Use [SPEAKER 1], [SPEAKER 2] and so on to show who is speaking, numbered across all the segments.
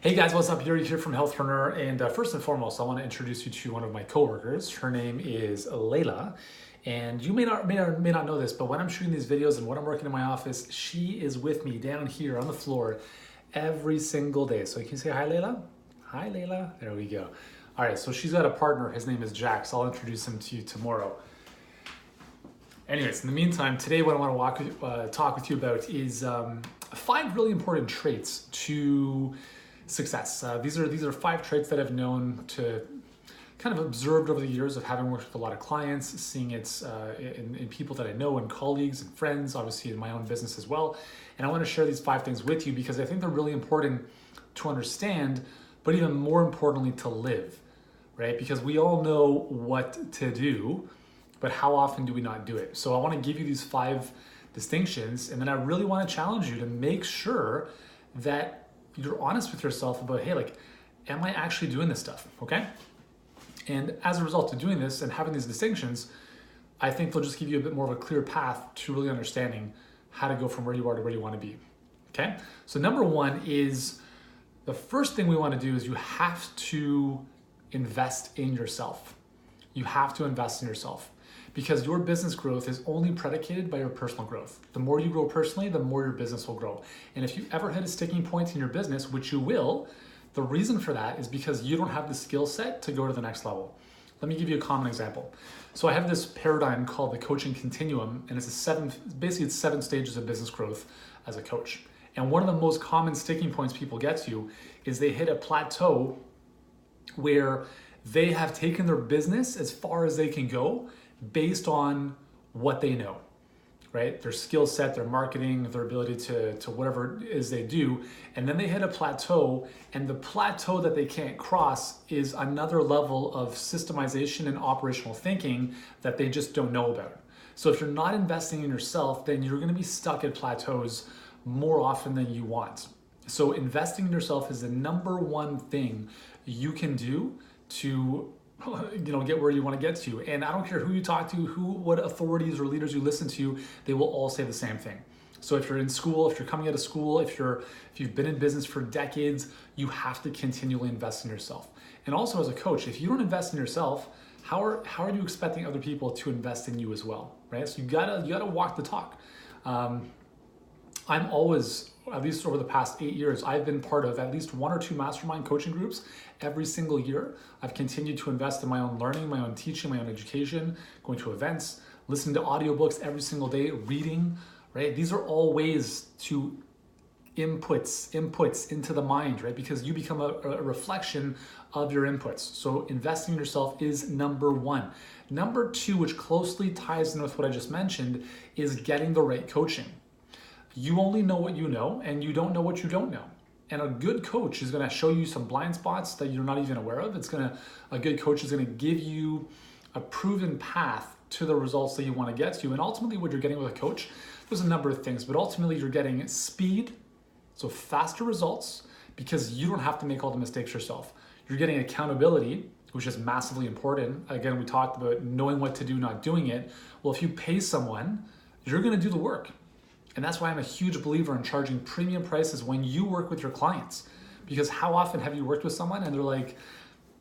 [SPEAKER 1] Hey guys, what's up? Yuri here from Healthpreneur, and first and foremost, I want to introduce you to one of my coworkers. Her name is Layla, and you may not know this, but when I'm shooting these videos and when I'm working in my office, she is with me down here on the floor every single day. So you can say hi, Layla. Hi, Layla. There we go. All right, so she's got a partner. His name is Jack. So I'll introduce him to you tomorrow. Anyways, in the meantime, today what I want to talk with you about is 5 really important traits to success. These are 5 traits that I've known to kind of observed over the years of having worked with a lot of clients, seeing it in people that I know and colleagues and friends, obviously in my own business as well. And I want to share these 5 things with you because I think they're really important to understand, but even more importantly to live, right? Because we all know what to do, but how often do we not do it? So I want to give you these 5 distinctions, and then I really want to challenge you to make sure that you're honest with yourself about, hey, like, am I actually doing this stuff, okay? And as a result of doing this and having these distinctions, I think they'll just give you a bit more of a clear path to really understanding how to go from where you are to where you want to be, okay? So number 1 is, the first thing we want to do is you have to invest in yourself. You have to invest in yourself because your business growth is only predicated by your personal growth. The more you grow personally, the more your business will grow. And if you ever hit a sticking point in your business, which you will, the reason for that is because you don't have the skill set to go to the next level. Let me give you a common example. So I have this paradigm called the coaching continuum, and it's basically 7 stages of business growth as a coach. And one of the most common sticking points people get to is they hit a plateau where they have taken their business as far as they can go based on what they know, right? Their skill set, their marketing, their ability to whatever it is they do. And then they hit a plateau, and the plateau that they can't cross is another level of systemization and operational thinking that they just don't know about. So if you're not investing in yourself, then you're gonna be stuck at plateaus more often than you want. So investing in yourself is the number 1 thing you can do to get where you want to get to. And I don't care who you talk to, what authorities or leaders you listen to, they will all say the same thing. So if you're in school, if you're coming out of school, if you've been in business for decades, you have to continually invest in yourself. And also as a coach, if you don't invest in yourself, how are you expecting other people to invest in you as well, right? So you gotta walk the talk. I'm always, at least over the past 8 years, I've been part of at least 1 or 2 mastermind coaching groups every single year. I've continued to invest in my own learning, my own teaching, my own education, going to events, listening to audiobooks every single day, reading, right? These are all ways to inputs into the mind, right? Because you become a reflection of your inputs. So investing in yourself is number 1. Number 2, which closely ties in with what I just mentioned, is getting the right coaching. You only know what you know, and you don't know what you don't know. And a good coach is going to show you some blind spots that you're not even aware of. A good coach is going to give you a proven path to the results that you want to get to. And ultimately what you're getting with a coach, there's a number of things, but ultimately you're getting speed, so faster results, because you don't have to make all the mistakes yourself. You're getting accountability, which is massively important. Again, we talked about knowing what to do, not doing it. Well, if you pay someone, you're going to do the work. And that's why I'm a huge believer in charging premium prices when you work with your clients. Because how often have you worked with someone and they're like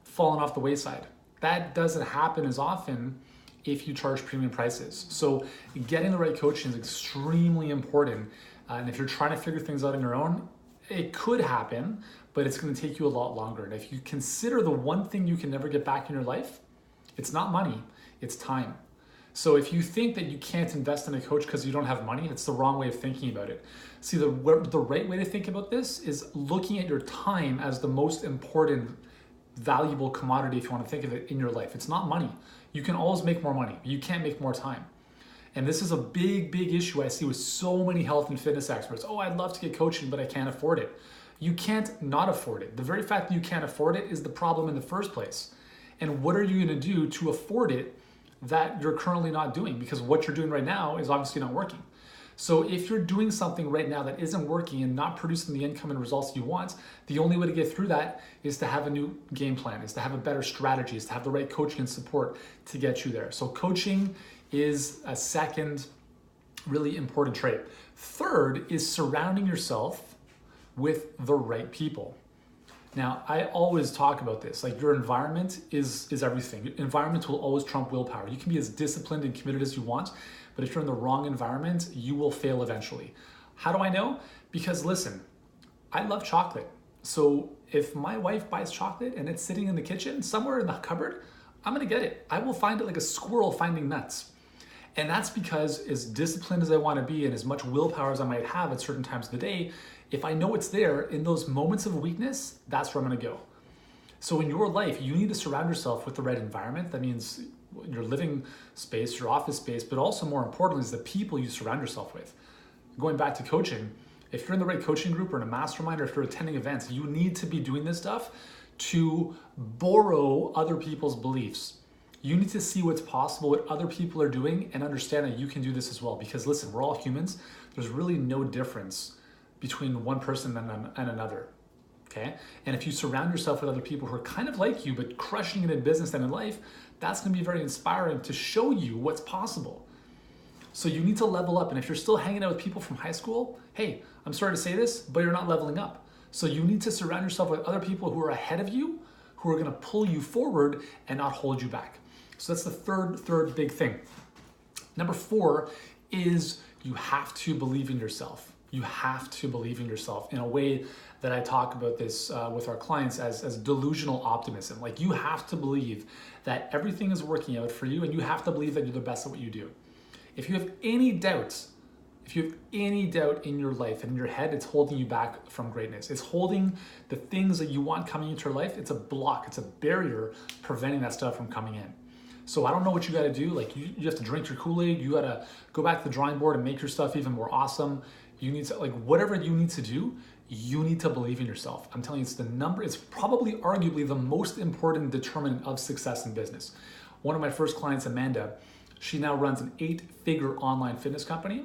[SPEAKER 1] falling off the wayside? That doesn't happen as often if you charge premium prices. So getting the right coaching is extremely important. And if you're trying to figure things out on your own, it could happen, but it's going to take you a lot longer. And if you consider the one thing you can never get back in your life, it's not money, it's time. So if you think that you can't invest in a coach because you don't have money, it's the wrong way of thinking about it. See, the right way to think about this is looking at your time as the most important, valuable commodity, if you want to think of it, in your life. It's not money. You can always make more money, but you can't make more time. And this is a big, big issue I see with so many health and fitness experts. Oh, I'd love to get coaching, but I can't afford it. You can't not afford it. The very fact that you can't afford it is the problem in the first place. And what are you going to do to afford it that you're currently not doing? Because what you're doing right now is obviously not working. So if you're doing something right now that isn't working and not producing the income and results you want, the only way to get through that is to have a new game plan, is to have a better strategy, is to have the right coaching and support to get you there. So coaching is a second really important trait. Third is surrounding yourself with the right people. Now, I always talk about this, like your environment is everything. Your environment will always trump willpower. You can be as disciplined and committed as you want, but if you're in the wrong environment, you will fail eventually. How do I know? Because listen, I love chocolate. So if my wife buys chocolate and it's sitting in the kitchen, somewhere in the cupboard, I'm gonna get it. I will find it like a squirrel finding nuts. And that's because as disciplined as I wanna be and as much willpower as I might have at certain times of the day, if I know it's there, in those moments of weakness, that's where I'm gonna go. So in your life, you need to surround yourself with the right environment. That means your living space, your office space, but also more importantly is the people you surround yourself with. Going back to coaching, if you're in the right coaching group or in a mastermind or if you're attending events, you need to be doing this stuff to borrow other people's beliefs. You need to see what's possible, what other people are doing, and understand that you can do this as well. Because listen, we're all humans. There's really no difference between one person and another, okay? And if you surround yourself with other people who are kind of like you, but crushing it in business and in life, that's gonna be very inspiring to show you what's possible. So you need to level up. And if you're still hanging out with people from high school, hey, I'm sorry to say this, but you're not leveling up. So you need to surround yourself with other people who are ahead of you, who are gonna pull you forward and not hold you back. So that's the third big thing. Number 4 is you have to believe in yourself. You have to believe in yourself in a way that I talk about this with our clients as delusional optimism. Like you have to believe that everything is working out for you and you have to believe that you're the best at what you do. If you have any doubts, in your life and in your head, it's holding you back from greatness. It's holding the things that you want coming into your life. It's a block, it's a barrier preventing that stuff from coming in. So I don't know what you gotta do. Like you have to drink your Kool-Aid. You gotta go back to the drawing board and make your stuff even more awesome. You need to, like whatever you need to do, you need to believe in yourself. I'm telling you, it's probably arguably the most important determinant of success in business. One of my first clients, Amanda, she now runs an 8-figure online fitness company.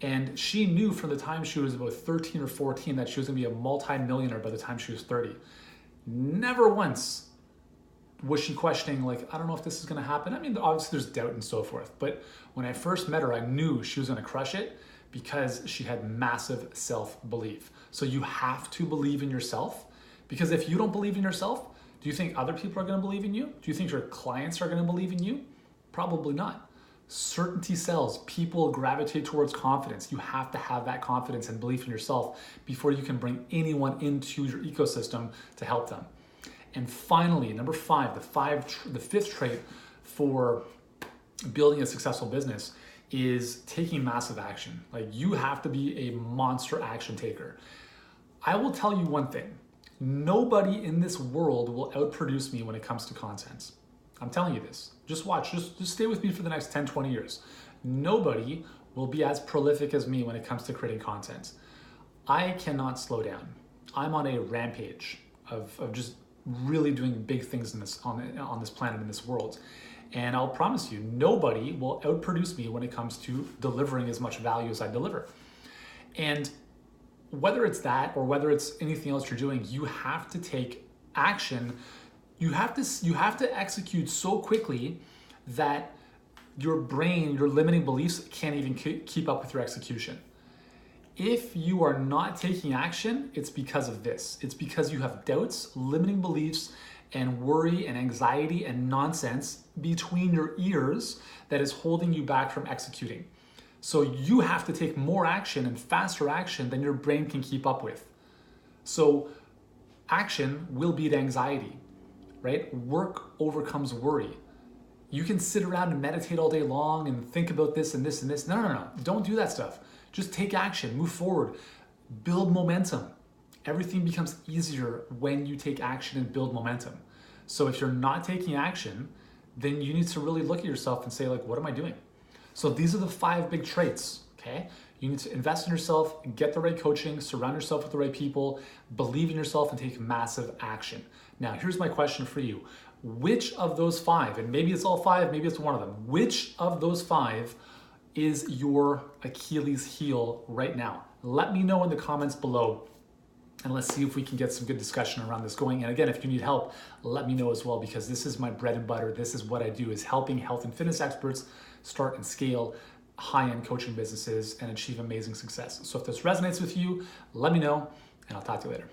[SPEAKER 1] And she knew from the time she was about 13 or 14 that she was gonna be a multi-millionaire by the time she was 30. Never once was she questioning, like, I don't know if this is gonna happen. I mean, obviously there's doubt and so forth. But when I first met her, I knew she was gonna crush it because she had massive self-belief. So you have to believe in yourself, because if you don't believe in yourself, do you think other people are gonna believe in you? Do you think your clients are gonna believe in you? Probably not. Certainty sells. People gravitate towards confidence. You have to have that confidence and belief in yourself before you can bring anyone into your ecosystem to help them. And finally, number 5, the fifth trait for building a successful business is taking massive action. Like you have to be a monster action taker. I will tell you one thing. Nobody in this world will outproduce me when it comes to content. I'm telling you this. Just watch, just stay with me for the next 10, 20 years. Nobody will be as prolific as me when it comes to creating content. I cannot slow down. I'm on a rampage of just really doing big things on this planet, in this world. And I'll promise you, nobody will outproduce me when it comes to delivering as much value as I deliver. And whether it's that or whether it's anything else you're doing, you have to take action. You have to execute so quickly that your brain, your limiting beliefs can't even keep up with your execution. If you are not taking action, it's because of this. It's because you have doubts, limiting beliefs, and worry and anxiety and nonsense between your ears that is holding you back from executing. So you have to take more action and faster action than your brain can keep up with. So action will beat anxiety, right? Work overcomes worry. You can sit around and meditate all day long and think about this and this and this. No. Don't do that stuff. Just take action, move forward, build momentum. Everything becomes easier when you take action and build momentum. So if you're not taking action, then you need to really look at yourself and say, like, what am I doing? So these are the 5 big traits, okay? You need to invest in yourself, get the right coaching, surround yourself with the right people, believe in yourself, and take massive action. Now, here's my question for you. Which of those 5, and maybe it's all 5, maybe it's one of them, which of those 5 is your Achilles heel right now? Let me know in the comments below, and let's see if we can get some good discussion around this going. And again, if you need help, let me know as well, because this is my bread and butter. This is what I do, is helping health and fitness experts start and scale high-end coaching businesses and achieve amazing success. So if this resonates with you, let me know, and I'll talk to you later.